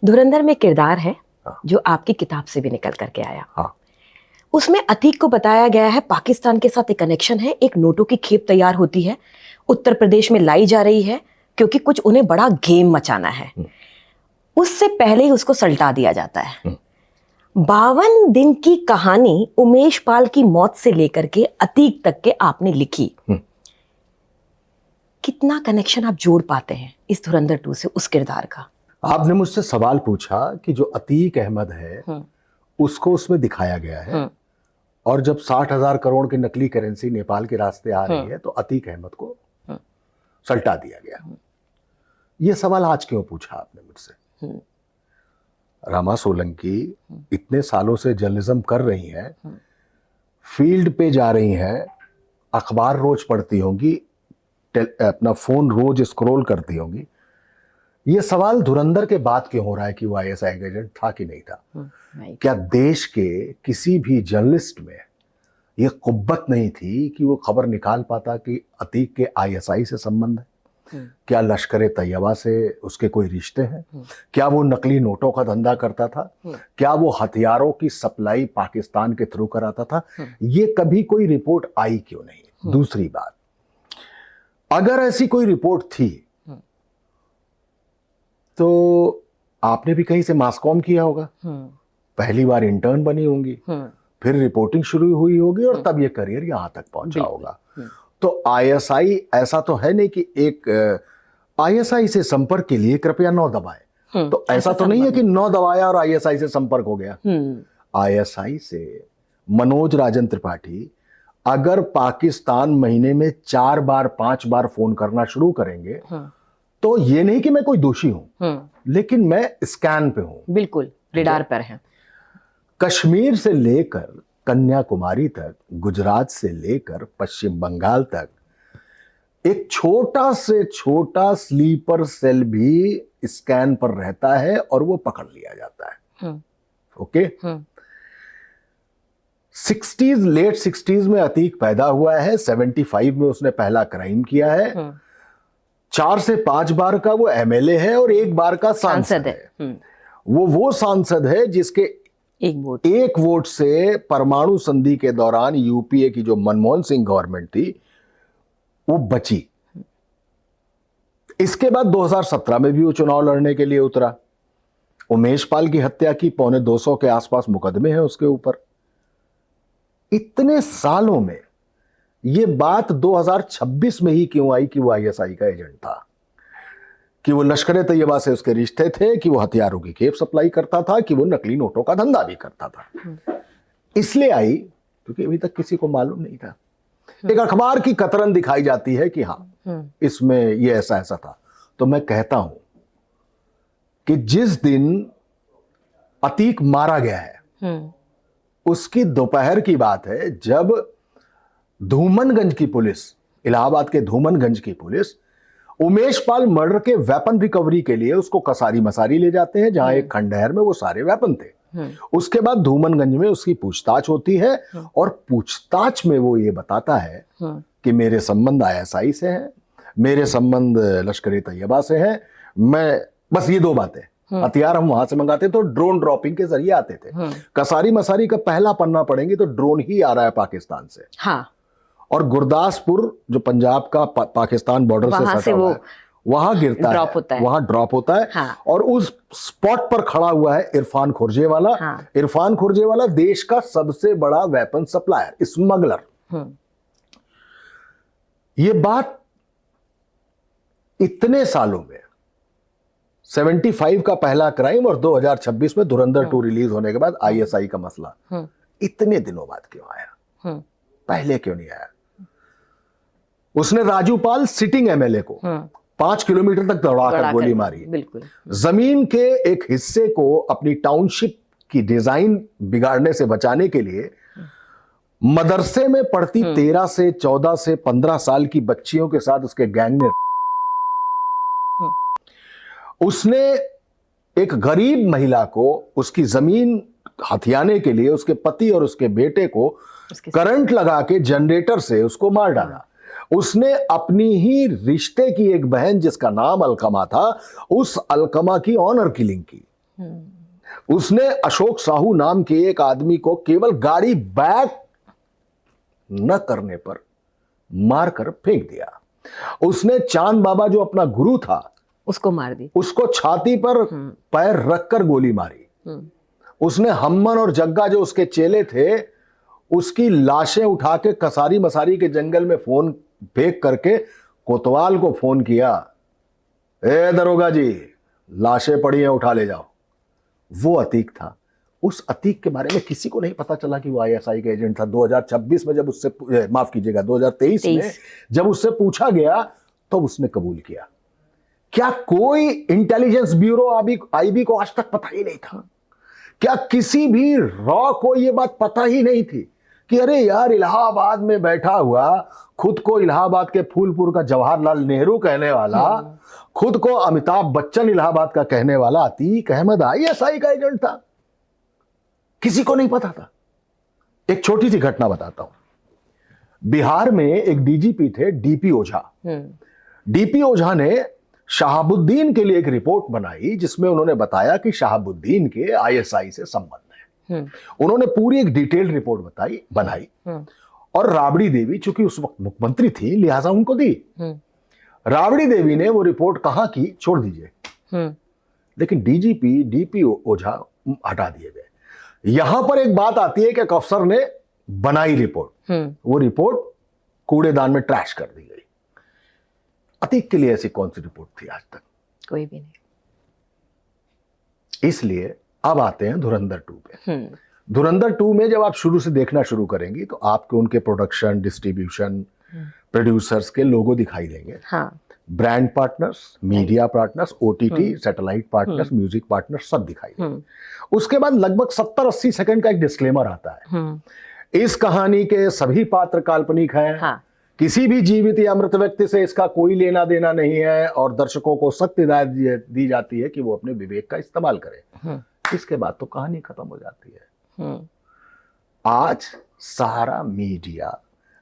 धुरंधर में किरदार है हाँ। जो आपकी किताब से भी निकल करके आया। हाँ। उसमें अतीक को बताया गया है पाकिस्तान के साथ एक कनेक्शन है, एक नोटों की खेप तैयार होती है, उत्तर प्रदेश में लाई जा रही है क्योंकि कुछ उन्हें बड़ा गेम मचाना है। उससे पहले ही उसको सल्टा दिया जाता है। 52 दिन की कहानी उमेश पाल की मौत से लेकर के अतीक तक के आपने लिखी। कितना कनेक्शन आप जोड़ पाते हैं इस धुरंधर 2 से उस किरदार का? आपने मुझसे सवाल पूछा कि जो अतीक अहमद है उसको उसमें दिखाया गया है, और जब 60,000 करोड़ की नकली करेंसी नेपाल के रास्ते आ रही है तो अतीक अहमद को सल्टा दिया गया। ये सवाल आज क्यों पूछा आपने मुझसे? रमा सोलंकी इतने सालों से जर्नलिज्म कर रही हैं, फील्ड पे जा रही हैं, अखबार रोज पढ़ती होंगी, अपना फोन रोज स्क्रॉल करती होंगी। ये सवाल धुरंधर के बाद क्यों हो रहा है कि वो आईएसआई एजेंट था कि नहीं था? क्या देश के किसी भी जर्नलिस्ट में ये कुव्वत नहीं थी कि वो खबर निकाल पाता कि अतीक के आईएसआई से संबंध है? क्या लश्कर तैयबा से उसके कोई रिश्ते हैं? क्या वो नकली नोटों का धंधा करता था? क्या वो हथियारों की सप्लाई पाकिस्तान के थ्रू कराता था? ये कभी कोई रिपोर्ट आई क्यों नहीं? दूसरी बात, अगर ऐसी कोई रिपोर्ट थी तो आपने भी कहीं से मासकॉम किया होगा, पहली बार इंटर्न बनी होंगी, फिर रिपोर्टिंग शुरू हुई होगी और तब ये करियर यहां तक पहुंचा होगा। तो आईएसआई ऐसा तो है नहीं कि एक आईएसआई से संपर्क के लिए कृपया 9 दबाए, तो ऐसा तो नहीं है कि 9 दबाया और आईएसआई से संपर्क हो गया। आईएसआई से मनोज राजन त्रिपाठी अगर पाकिस्तान महीने में 4 बार 5 बार फोन करना शुरू करेंगे तो ये नहीं कि मैं कोई दोषी हूं, लेकिन मैं स्कैन पे हूं, बिल्कुल रेडार पर है। कश्मीर से लेकर कन्याकुमारी तक, गुजरात से लेकर पश्चिम बंगाल तक एक छोटा से छोटा स्लीपर सेल भी स्कैन पर रहता है और वो पकड़ लिया जाता है। ओके। 60s, लेट 60s में अतीक पैदा हुआ है, 75 में उसने पहला क्राइम किया है, 4 से 5 बार का वो एमएलए है और 1 बार का सांसद है। वो सांसद है जिसके एक वोट से परमाणु संधि के दौरान यूपीए की जो मनमोहन सिंह गवर्नमेंट थी वो बची। इसके बाद 2017 में भी वो चुनाव लड़ने के लिए उतरा। उमेश पाल की हत्या की 250 के आसपास मुकदमे हैं उसके ऊपर। इतने सालों में ये बात 2026 में ही क्यों आई कि वो आईएसआई का एजेंट था, कि वो लश्कर तैयबा से उसके रिश्ते थे, कि वो हथियारों की खेप सप्लाई करता था, कि वो नकली नोटों का धंधा भी करता था? इसलिए आई क्योंकि अभी तक किसी को मालूम नहीं था। एक अखबार की कतरन दिखाई जाती है कि हाँ इसमें ये ऐसा ऐसा था। तो मैं कहता हूं कि जिस दिन अतीक मारा गया है उसकी दोपहर की बात है, जब धूमनगंज की पुलिस, इलाहाबाद के धूमनगंज की पुलिस उमेश पाल मर्डर के वेपन रिकवरी के लिए उसको कसारी मसारी ले जाते हैं, जहां एक खंडहर में वो सारे वेपन थे। उसके बाद धूमनगंज में उसकी पूछताछ होती है और पूछताछ में वो ये बताता है कि मेरे संबंध आईएसआई से हैं, मेरे संबंध लश्कर तैयबा से हैं। मैं बस ये 2 बातें, हथियार हम वहां से मंगाते तो ड्रोन ड्रॉपिंग के जरिए आते थे। कसारी मसारी का पहला पन्ना पढ़ेंगे तो ड्रोन ही आ रहा है पाकिस्तान से। हाँ। और गुरदासपुर जो पंजाब का पाकिस्तान बॉर्डर से सटा हुआ है, वहां गिरता है, वहां ड्रॉप होता है। हाँ। और उस स्पॉट पर खड़ा हुआ है इरफान खुर्जेवाला। हाँ। इरफान खुर्जेवाला देश का सबसे बड़ा वेपन सप्लायर, स्मगलर। ये बात इतने सालों में, 75 का पहला क्राइम और 2026 में धुरंधर 2 रिलीज होने के बाद आईएसआई का मसला इतने दिनों बाद क्यों आया? पहले क्यों नहीं आया? उसने राजू पाल सिटिंग एमएलए को 5 किलोमीटर तक दौड़ाकर गोली मारी। बिल्कुल। जमीन के एक हिस्से को अपनी टाउनशिप की डिजाइन बिगाड़ने से बचाने के लिए मदरसे में पढ़ती 13 से 14 से 15 साल की बच्चियों के साथ उसके गैंग ने उसने एक गरीब महिला को उसकी जमीन हथियाने के लिए उसके पति और उसके बेटे को करंट लगा के जनरेटर से उसको मार डाला। उसने अपनी ही रिश्ते की एक बहन जिसका नाम अलकमा था, उस अलकमा की ऑनर किलिंग की। उसने अशोक साहू नाम के एक आदमी को केवल गाड़ी बैक न करने पर मारकर फेंक दिया। उसने चांद बाबा जो अपना गुरु था उसको मार दी, उसको छाती पर पैर रखकर गोली मारी। उसने हम्मन और जग्गा जो उसके चेले थे उसकी लाशें उठा के कसारी मसारी के जंगल में फोन फेंक करके कोतवाल को फोन किया, ए दरोगा जी लाशें पड़ी हैं उठा ले जाओ। वो अतीक था। उस अतीक के बारे में किसी को नहीं पता चला कि वो आईएसआई का एजेंट था। 2026 में जब उससे माफ कीजिएगा 2023 में जब उससे पूछा गया तो उसने कबूल किया। क्या कोई इंटेलिजेंस ब्यूरो आईबी को आज तक पता ही नहीं था? क्या किसी भी रॉ को यह बात पता ही नहीं थी कि अरे यार इलाहाबाद में बैठा हुआ खुद को इलाहाबाद के फूलपुर का जवाहरलाल नेहरू कहने वाला, खुद को अमिताभ बच्चन इलाहाबाद का कहने वाला अतीक अहमद आईएसआई का एजेंट था? किसी को नहीं पता था। एक छोटी सी घटना बताता हूं। बिहार में एक डीजीपी थे डीपी ओझा। डीपी ओझा ने शहाबुद्दीन के लिए एक रिपोर्ट बनाई जिसमें उन्होंने बताया कि शहाबुद्दीन के आईएसआई से संबंध है। उन्होंने पूरी एक डिटेल्ड रिपोर्ट बनाई और राबड़ी देवी चूंकि उस वक्त मुख्यमंत्री थी लिहाजा उनको दी। राबड़ी देवी ने वो रिपोर्ट कहां की छोड़ दीजिए, लेकिन डीजीपी डीपी ओझा हटा दिए गए। यहां पर एक बात आती है कि एक अफसर ने बनाई रिपोर्ट, वो रिपोर्ट कूड़ेदान में ट्रैश कर दी गई। अतीक के लिए ऐसी कौन सी रिपोर्ट थी आज तक? कोई भी नहीं। इसलिए अब आते हैं धुरंधर 2 पे। धुरंधर 2 में जब आप शुरू से देखना शुरू करेंगी तो आपको उनके प्रोडक्शन, डिस्ट्रीब्यूशन, प्रोड्यूसर्स के लोगो दिखाई देंगे। Brand partners, media partners, OTT, satellite partners, music partners सब दिखाई देंगे। उसके बाद लगभग 70-80 सेकंड का एक डिस्क्लेमर आता है। इस कहानी के सभी पात्र काल्पनिक हैं। किसी भी जीवित या मृत व्यक्ति से इसका कोई लेना देना नहीं है और दर्शकों को सख्त हिदायत दी जाती है कि वो अपने विवेक का इस्तेमाल करें। इसके बाद तो कहानी खत्म हो जाती है। आज सारा मीडिया,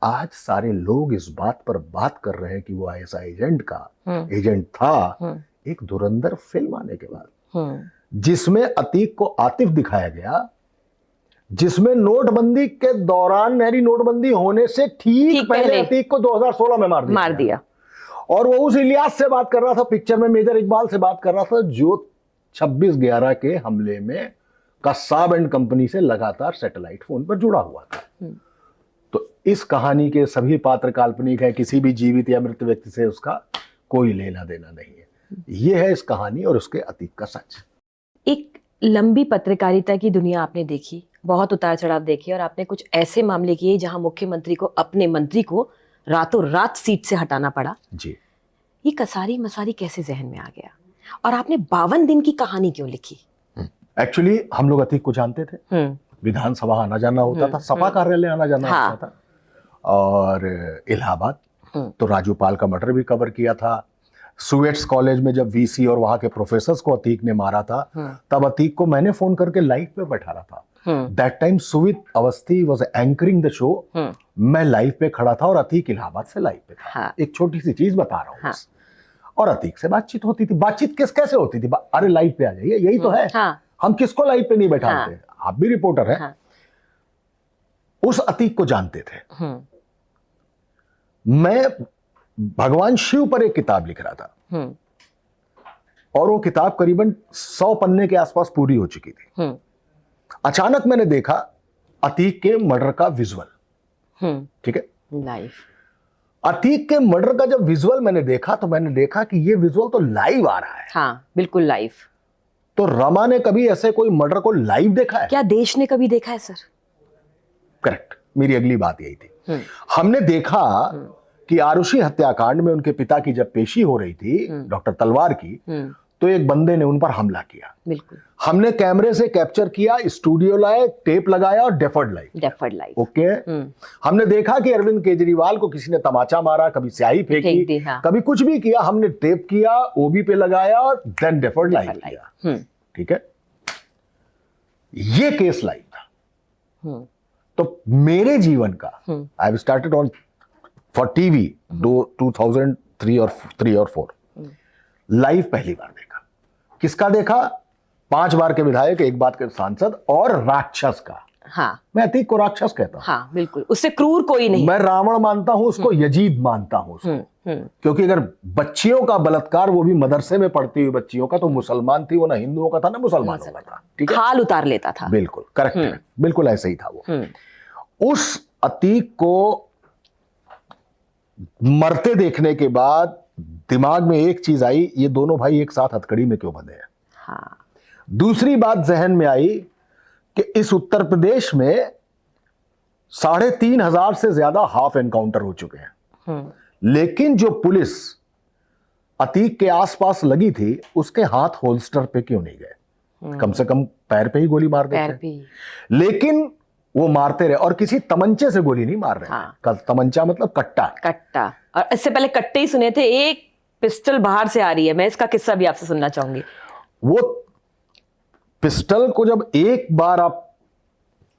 आज सारे लोग इस बात पर बात कर रहे हैं कि वो आईएसआई एजेंट का एजेंट था एक धुरंधर फिल्म आने के बाद, जिसमें अतीक को आतिफ दिखाया गया, जिसमें नोटबंदी के दौरान यानी नोटबंदी होने से ठीक पहले अतीक को 2016 में मार दिया। और वो उस इलियास से बात कर रहा था, पिक्चर में मेजर इकबाल से बात कर रहा था, जो 26/11 के हमले में कस्साब एंड कंपनी से लगातार सैटेलाइट फोन पर जुड़ा हुआ था। तो इस कहानी के सभी पात्र काल्पनिक है, किसी भी जीवित या मृत व्यक्ति से उसका कोई लेना देना नहीं है। यह है इस कहानी और उसके अतीक का सच। एक लंबी पत्रकारिता की दुनिया आपने देखी, बहुत उतार चढ़ाव देखे और आपने कुछ ऐसे मामले किए जहां मुख्यमंत्री को अपने मंत्री को रातों रात सीट से हटाना पड़ा जी। ये कसारी मसारी कैसे जहन में आ गया और आपने 52 दिन की कहानी क्यों लिखी? एक्चुअली हम लोग अतीक को जानते थे, विधानसभा आना जाना होता था, सपा कार्यालय आना जाना होता था, और इलाहाबाद तो राजू पाल का मर्डर भी कवर किया था। सुवेट्स कॉलेज में जब वीसी और वहां के प्रोफेसर्स को अतीक ने मारा था तब अतीक को मैंने फोन करके लाइव पे बैठा रहा था। That time Suvit Awasthi was anchoring the show. मैं लाइव पे खड़ा था और अतीक इलाहाबाद से लाइव पे था। एक छोटी सी चीज बता रहा हूँ। और अतीक से बातचीत होती थी। बातचीत कैसे होती थी? अरे लाइव पे आ जाइए, यही तो है। हम किसको लाइव पे नहीं बैठाते? आप भी रिपोर्टर हैं। उस अतीक को जानते थे। मैं भगवान शिव पर एक किताब लिख रहा था और वो किताब करीबन 100 पन्ने के आसपास पूरी हो चुकी थी। अचानक मैंने देखा अतीक के मर्डर का विजुअल। ठीक है, लाइव अतीक के मर्डर का जब विजुअल मैंने देखा तो मैंने देखा कि ये विजुअल तो लाइव आ रहा है। हाँ, बिल्कुल लाइव। तो रमा ने कभी ऐसे कोई मर्डर को लाइव देखा है? क्या देश ने कभी देखा है सर? करेक्ट, मेरी अगली बात यही थी। हमने देखा कि आरुषि हत्याकांड में उनके पिता की जब पेशी हो रही थी डॉक्टर तलवार की, तो एक बंदे ने उन पर हमला किया। बिल्कुल। हमने कैमरे से कैप्चर किया, स्टूडियो लाए, टेप लगाया और डेफर्ड लाइव। ओके। हमने देखा कि अरविंद केजरीवाल को किसी ने तमाचा मारा, कभी स्याही फेंकी, कभी कुछ भी किया। हमने टेप किया, ओबी पे लगाया और देन डेफर्ड लाइव किया। ठीक है, ये केस लाइव था। तो मेरे जीवन का I have started on for TV 2003 और 4 लाइव पहली बार देखा। किसका देखा? 5 बार के विधायक, 1 बार के सांसद और राक्षस का। हाँ, मैं अतीक को राक्षस कहता हूं। हाँ बिल्कुल, उससे क्रूर कोई नहीं। मैं रावण मानता हूं उसको, यजीद मानता हूं उसको। क्योंकि अगर बच्चियों का बलात्कार, वो भी मदरसे में पढ़ती हुई बच्चियों का, तो मुसलमान थी वो, ना हिंदुओं का था ना मुसलमानों का था। ठीक है, खाल उतार लेता था। बिल्कुल करेक्ट है, बिल्कुल ऐसे ही था वो। उस अतीक को मरते देखने के बाद दिमाग में एक चीज आई, ये दोनों भाई एक साथ हथकड़ी में क्यों बंधे हैं। हाँ। दूसरी बात जहन में आई कि इस उत्तर प्रदेश में 3,500 से ज्यादा हाफ एनकाउंटर हो चुके हैं, लेकिन जो पुलिस अतीक के आसपास लगी थी उसके हाथ होल्स्टर पे क्यों नहीं गए। कम से कम पैर पे ही गोली मार देते, लेकिन वो मारते रहे और किसी तमंचे से गोली नहीं मार रहे। हाँ। तमंचा मतलब कट्टा। और इससे पहले कट्टे ही सुने थे, एक पिस्टल बाहर से आ रही है। मैं इसका किस्सा भी आपसे सुनना चाहूंगी। वो पिस्टल को जब एक बार आप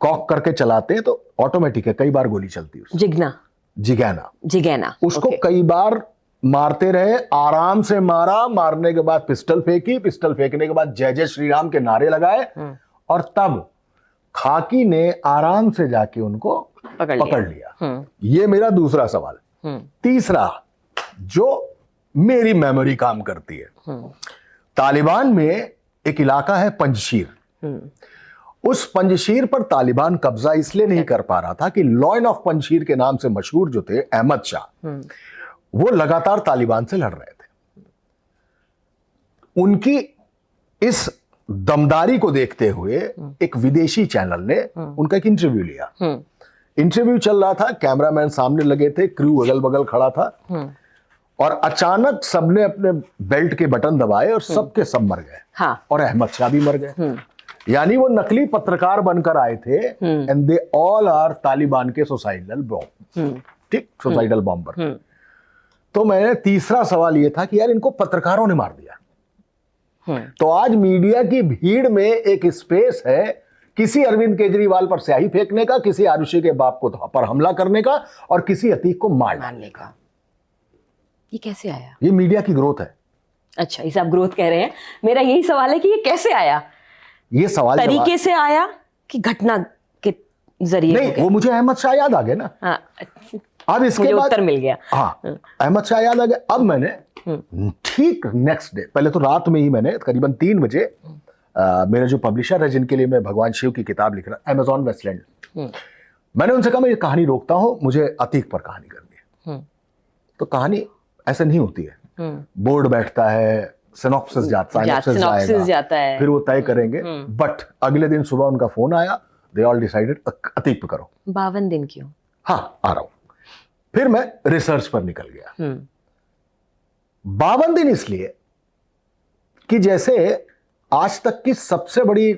कॉक करके चलाते हैं तो ऑटोमेटिक है, कई बार गोली चलती है। जिगैना उसको कई बार मारते रहे, आराम से मारा, मारने के बाद पिस्टल फेंकी, पिस्टल फेंकने के बाद जय जय श्री राम के नारे लगाए, और तब खाकी ने आराम से जाके उनको पकड़ लिया। ये मेरा दूसरा सवाल। तीसरा, जो मेरी मेमोरी काम करती है, तालिबान में एक इलाका है पंजशीर। उस पंजशीर पर तालिबान कब्जा इसलिए नहीं कर पा रहा था कि लॉयन ऑफ पंजशीर के नाम से मशहूर जो थे अहमद शाह, वो लगातार तालिबान से लड़ रहे थे। उनकी इस दमदारी को देखते हुए एक विदेशी चैनल ने उनका एक इंटरव्यू लिया। इंटरव्यू चल रहा था, कैमरामैन सामने लगे थे, क्रू अगल बगल खड़ा था, और अचानक सबने अपने बेल्ट के बटन दबाए और सबके सब मर गए। हाँ। और अहमद शाह भी मर गए। यानी वो नकली पत्रकार बनकर आए थे, and they all are Taliban के सुसाइडल बॉम्ब। ठीक, सुसाइडल बॉम्बर। तो मैंने तीसरा सवाल ये था कि यार इनको पत्रकारों ने मार दिया। तो आज मीडिया की भीड़ में एक स्पेस है किसी अरविंद केजरीवाल पर स्याही फेंकने का, किसी आरुषि के बाप को पर हमला करने का, और किसी अतीक को मार डालने का। ये कैसे आया? ये मीडिया की ग्रोथ है। अच्छा, इसे आप ग्रोथ कह रहे हैं। मेरा यही सवाल है कि ये कैसे आया? ये सवाल तरीके से आया कि घटना के जरिए? नहीं, वो मुझे अहमद शाह याद आ गया ना। हाँ। अब इसके बाद उत्तर मिल गया। हाँ, अहमद शाह याद आ गया। अब मैंने ठीक नेक्स्ट डे, पहले तो रात में ही मैंने करीबन 3 बजे मेरे जो पब्लिशर है जिनके लिए मैं भगवान शिव की किताब लिख रहा, अमेज़न वेस्टलैंड, मैंने उनसे कहा मैं ये कहानी रोकता हूं, मुझे अतीक पर कहानी करनी है। तो कहानी ऐसे नहीं होती है, बोर्ड बैठता है, सिनॉप्सिस जाता है, फिर वो तय करेंगे। बट अगले दिन सुबह उनका फोन आया, दे ऑल डिसाइडेड अतीक पे करो। 52 दिन क्यों? हाँ, आ रहा हूं। फिर मैं रिसर्च पर निकल गया। 52 दिन इसलिए कि जैसे आज तक की सबसे बड़ी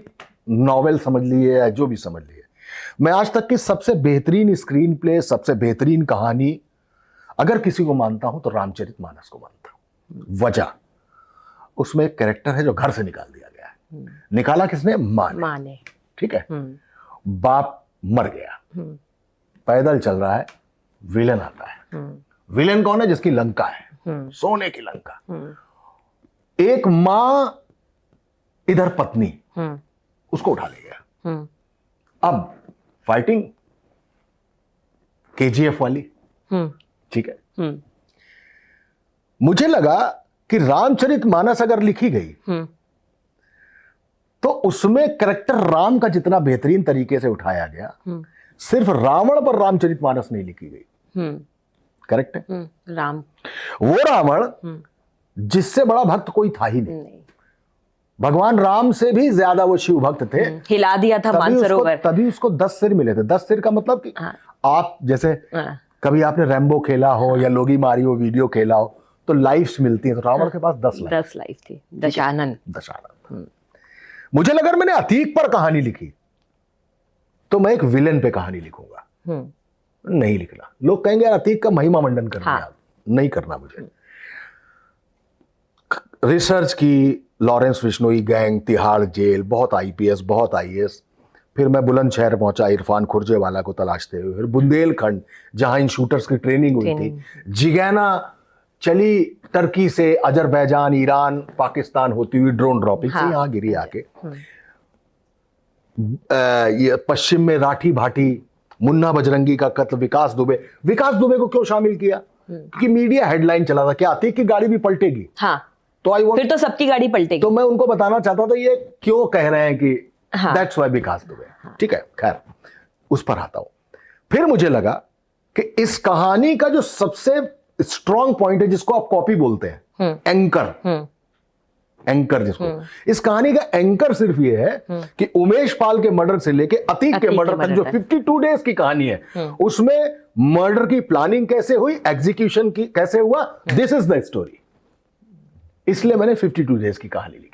नॉवेल समझ लीजिए या जो भी समझ लीजिए, मैं आज तक की सबसे बेहतरीन स्क्रीन प्ले, सबसे बेहतरीन कहानी अगर किसी को मानता हूं तो रामचरितमानस को मानता हूं। वजह, उसमें एक कैरेक्टर है जो घर से निकाल दिया गया है। निकाला किसने? माँ ने। ठीक है, बाप मर गया, पैदल चल रहा है, विलन आता है। विलन कौन है? जिसकी लंका है, सोने की लंका। एक मां, इधर पत्नी, उसको उठा ले गया। अब फाइटिंग केजीएफ वाली। ठीक है, मुझे लगा कि रामचरितमानस अगर लिखी गई तो उसमें कैरेक्टर राम का जितना बेहतरीन तरीके से उठाया गया, सिर्फ रावण पर रामचरितमानस नहीं लिखी गई। करेक्ट है? वो रावण जिससे बड़ा भक्त कोई था ही नहीं। भगवान राम से भी ज्यादा वो शिव भक्त थे। हिला दिया था मानसरोवर। तभी उसको 10 सिर मिले थे। 10 सिर का मतलब कि आप जैसे कभी आपने रैम्बो खेला हो या लोगी मारियो वीडियो खेला हो तो लाइफ्स मिलती हैं, तो रावण के पास 10 लाइफ थी। दशानन। मुझे लगा मैंने अतीक पर कहानी लिखी तो मैं एक विलेन पे कहानी लिखूंगा। नहीं लिखना, लोग कहेंगे यार अतीक का महिमा मंडन कर दिया। नहीं करना मुझे। रिसर्च की, लॉरेंस बिश्नोई गैंग, तिहाड़ जेल, बहुत आईपीएस, बहुत आईएएस, फिर मैं बुलंदशहर पहुंचा इरफान खुर्जेवाला को तलाशते हुए, फिर बुंदेलखंड जहां इन शूटर्स की ट्रेनिंग हुई थी, जिगैना चली टर्की से अजरबैजान, ईरान, पाकिस्तान होती हुई ड्रोन ड्रॉपिंग से हाँ। यहां गिरी आके। ये पश्चिम में राठी भाटी, मुन्ना बजरंगी का कत्ल, विकास दुबे को क्यों शामिल किया? क्योंकि मीडिया हेडलाइन चला था कि अतीक की गाड़ी भी पलटेगी। हाँ, तो आई फिर तो सबकी गाड़ी पलटेगी। तो मैं उनको बताना चाहता था ये क्यों कह रहे हैं कि हाँ। दैट्स व्हाई विकास दुबे। ठीक है, खैर उस पर आता हूं। फिर मुझे लगा कि इस कहानी का जो सबसे स्ट्रॉन्ग पॉइंट है, जिसको आप कॉपी बोलते हैं, एंकर जिसको, इस कहानी का एंकर सिर्फ ये है कि उमेश पाल के मर्डर से लेके अतीक के मर्डर तक जो 52 डेज की कहानी है, उसमें मर्डर की प्लानिंग कैसे हुई, एग्जीक्यूशन की कैसे हुआ, दिस इज द स्टोरी। इसलिए मैंने 52 डेज की कहानी लिखी।